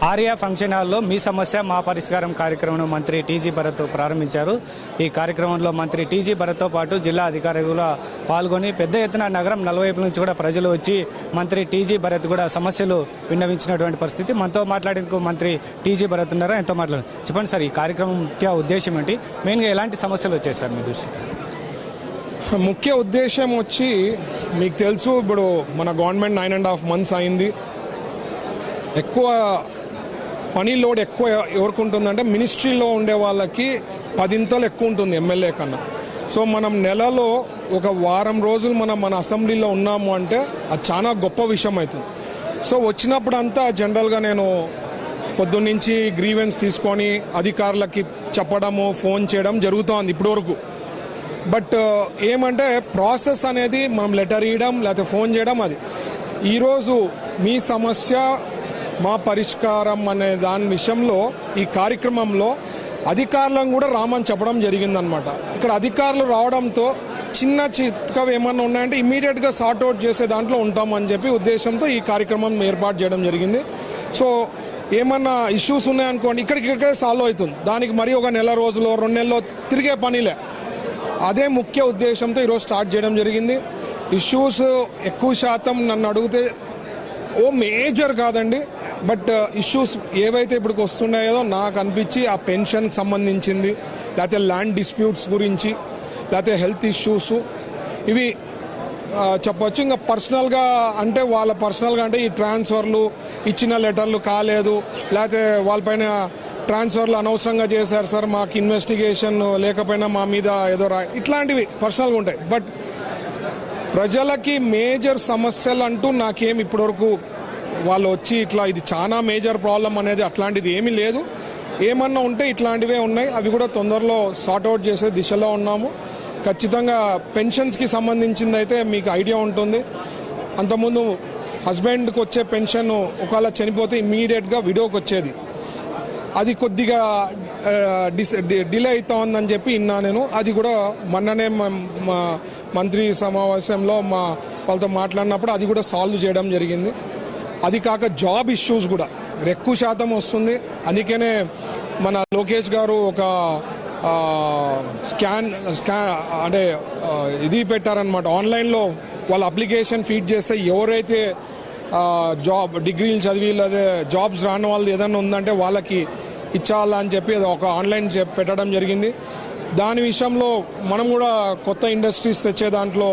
Arya function హాల్లో మీ సమస్య మా పరిష్కారం కార్యక్రమం మంత్రి టీజీ భరత్ ప్రారంభించారు. ఈ కార్యక్రమంలో మంత్రి టీజీ భరత్తో పాటు జిల్లా అధికారులు పాల్గొని పెద్ద ఎత్తున నగరం నలువైపుల నుంచి కూడా ప్రజలు వచ్చి మంత్రి టీజీ భరత్ కూడా సమస్యలు విన్నవించినటువంటి పరిస్థితి. మనతో మాట్లాడేందుకు మంత్రి టీజీ భరత్ ఉన్నారా? ఎంతో మాట్లాడారు. చెప్పండి సార్, ఈ కార్యక్రమం ముఖ్య ఉద్దేశం ఏంటి? మెయిన్గా ఎలాంటి సమస్యలు వచ్చాయి సార్ మీ దృష్టి? ముఖ్య ఉద్దేశం వచ్చి మీకు తెలుసు, ఇప్పుడు మన గవర్నమెంట్ 9.5 months అయింది. ఎక్కువ పని లోడ్ ఎక్కువ ఎవరికి ఉంటుందంటే మినిస్ట్రీలో ఉండే వాళ్ళకి 10 ఎక్కువ ఉంటుంది ఎమ్మెల్యే కన్నా. సో మనం నెలలో ఒక వారం రోజులు మన అసెంబ్లీలో ఉన్నాము అంటే అది చాలా గొప్ప విషయం అవుతుంది. సో వచ్చినప్పుడంతా జనరల్గా నేను పొద్దున్నుంచి గ్రీవెన్స్ తీసుకొని అధికారులకి చెప్పడము, ఫోన్ చేయడం జరుగుతోంది ఇప్పటివరకు. బట్ ఏమంటే ప్రాసెస్ అనేది మనం లెటర్ ఇవ్వడం లేకపోతే ఫోన్ చేయడం, అది ఈరోజు మీ సమస్య మా పరిష్కారం అనే దాని విషయంలో ఈ కార్యక్రమంలో అధికారులను కూడా రామని చెప్పడం జరిగిందనమాట. ఇక్కడ అధికారులు రావడంతో చిన్న చిత్కవి ఏమన్నా ఉన్నాయంటే ఇమీడియట్గా సార్ట్అవుట్ చేసే దాంట్లో ఉంటామని చెప్పి ఉద్దేశంతో ఈ కార్యక్రమం ఏర్పాటు చేయడం జరిగింది. సో ఏమన్నా ఇష్యూస్ ఉన్నాయనుకోండి ఇక్కడికే సాల్వ్ అవుతుంది. దానికి మరి ఒక నెల రోజులో 2 నెలల్లో తిరిగే పనిలే. అదే ముఖ్య ఉద్దేశంతో ఈరోజు స్టార్ట్ చేయడం జరిగింది. ఇష్యూస్ ఎక్కువ శాతం నన్ను అడిగితే మేజర్ కాదండి, బట్ ఇష్యూస్ ఏవైతే ఇప్పటికి వస్తున్నాయో నాకు అనిపించి ఆ పెన్షన్కి సంబంధించింది, లేకపోతే ల్యాండ్ డిస్ప్యూట్స్ గురించి, లేకపోతే హెల్త్ ఇష్యూస్, ఇవి చెప్పొచ్చు. ఇంకా పర్సనల్గా అంటే వాళ్ళ పర్సనల్గా అంటే ఈ ట్రాన్స్ఫర్లు ఇచ్చిన లెటర్లు కాలేదు, లేకపోతే వాళ్ళపైన ట్రాన్స్ఫర్లు అనవసరంగా చేశారు సార్, మాకు ఇన్వెస్టిగేషన్ లేకపోయినా మా మీద ఏదో ఇట్లాంటివి పర్సనల్గా ఉంటాయి. బట్ ప్రజలకి మేజర్ సమస్యలు అంటూ నాకేం ఇప్పటివరకు వాళ్ళు వచ్చి ఇట్లా ఇది చాలా మేజర్ ప్రాబ్లం అనేది అట్లాంటిది ఏమీ లేదు. ఏమన్నా ఉంటే ఇట్లాంటివే ఉన్నాయి, అవి కూడా తొందరలో సార్ట్అవుట్ చేసే దిశలో ఉన్నాము. ఖచ్చితంగా పెన్షన్స్కి సంబంధించింది అయితే మీకు ఐడియా ఉంటుంది. అంతకుముందు హస్బెండ్కి వచ్చే పెన్షన్ ఒకవేళ చనిపోతే ఇమ్మీడియట్గా విడోకి వచ్చేది, అది కొద్దిగా డిలే అవుతా ఉందని చెప్పి విన్నా నేను. అది కూడా మొన్ననే మా మంత్రి సమావేశంలో వాళ్ళతో మాట్లాడినప్పుడు అది కూడా సాల్వ్ చేయడం జరిగింది. అది కాక జాబ్ ఇష్యూస్ కూడా ఎక్కువ శాతం వస్తుంది. అందుకనే మన లోకేష్ గారు ఒక స్కాన్ అంటే ఇది పెట్టారనమాట. ఆన్లైన్లో వాళ్ళ అప్లికేషన్ ఫీడ్ చేస్తే ఎవరైతే జాబ్ డిగ్రీలు చదివి అదే జాబ్స్ రాని వాళ్ళు ఏదైనా ఉందంటే వాళ్ళకి ఇచ్చాలని చెప్పి ఒక ఆన్లైన్ పెట్టడం జరిగింది. దాని విషయంలో మనం కూడా కొత్త ఇండస్ట్రీస్ తెచ్చే దాంట్లో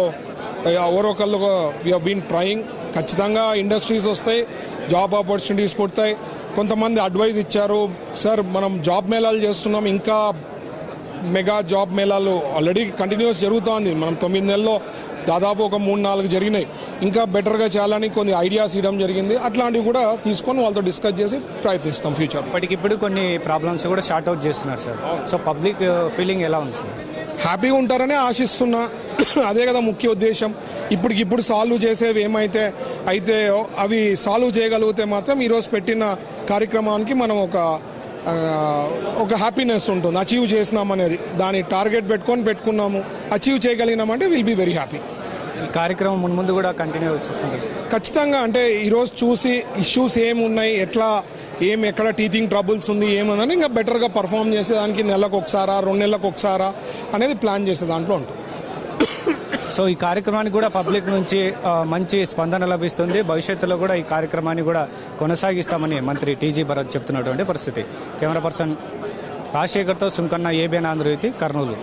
ఎవరొకళ్ళు వి హావ్ బీన్ ట్రయింగ్. ఖచ్చితంగా ఇండస్ట్రీస్ వస్తాయి, జాబ్ ఆపర్చునిటీస్ పుడతాయి. కొంతమంది అడ్వైజ్ ఇచ్చారు, సార్ మనం జాబ్ మేళాలు చేస్తున్నాం, ఇంకా మెగా జాబ్ మేళాలు ఆల్రెడీ కంటిన్యూస్ జరుగుతోంది. మనం 9 నెలల్లో దాదాపు ఒక 3-4 జరిగినాయి. ఇంకా బెటర్గా చేయాలని కొన్ని ఐడియాస్ ఇవ్వడం జరిగింది. అట్లాంటివి కూడా తీసుకొని వాళ్ళతో డిస్కస్ చేసి ప్రయత్నిస్తాం ఫ్యూచర్. ఇప్పటికిప్పుడు కొన్ని ప్రాబ్లమ్స్ కూడా షార్ట్ అవుట్ చేస్తున్నారు సార్. సో పబ్లిక్ ఫీలింగ్ ఎలా ఉంది సార్? హ్యాపీగా ఉంటారనే ఆశిస్తున్నా. అదే కదా ముఖ్య ఉద్దేశం. ఇప్పటికిప్పుడు సాల్వ్ చేసేవి ఏమైతే అవి సాల్వ్ చేయగలిగితే మాత్రం ఈరోజు పెట్టిన కార్యక్రమానికి మనం ఒక హ్యాపీనెస్ ఉంటుంది. అచీవ్ చేసినామనేది దాని టార్గెట్ పెట్టుకున్నాము, అచీవ్ చేయగలిగినామంటే విల్ బి వెరీ హ్యాపీ. ఈ కార్యక్రమం ముందు కూడా కంటిన్యూ చేస్తుంది ఖచ్చితంగా. అంటే ఈరోజు చూసి ఇష్యూస్ ఏమున్నాయి, ఎక్కడ టీచింగ్ ట్రబుల్స్ ఉంది ఏముందని ఇంకా బెటర్గా పర్ఫామ్ చేసేదానికి నెలకు ఒకసారా 2 నెలలకు ఒకసారా అనేది ప్లాన్ చేసే దాంట్లో ఉంటుంది. సో ఈ కార్యక్రమానికి కూడా పబ్లిక్ నుంచి మంచి స్పందన లభిస్తుంది. భవిష్యత్తులో కూడా ఈ కార్యక్రమాన్ని కూడా కొనసాగిస్తామని మంత్రి టీజీ భరత్ చెప్తున్నటువంటి పరిస్థితి. కెమెరా పర్సన్ రాజశేఖర్తో సుంకన్న, ఏబిఎన్ ఆంధ్రజ్యోతి, కర్నూలు.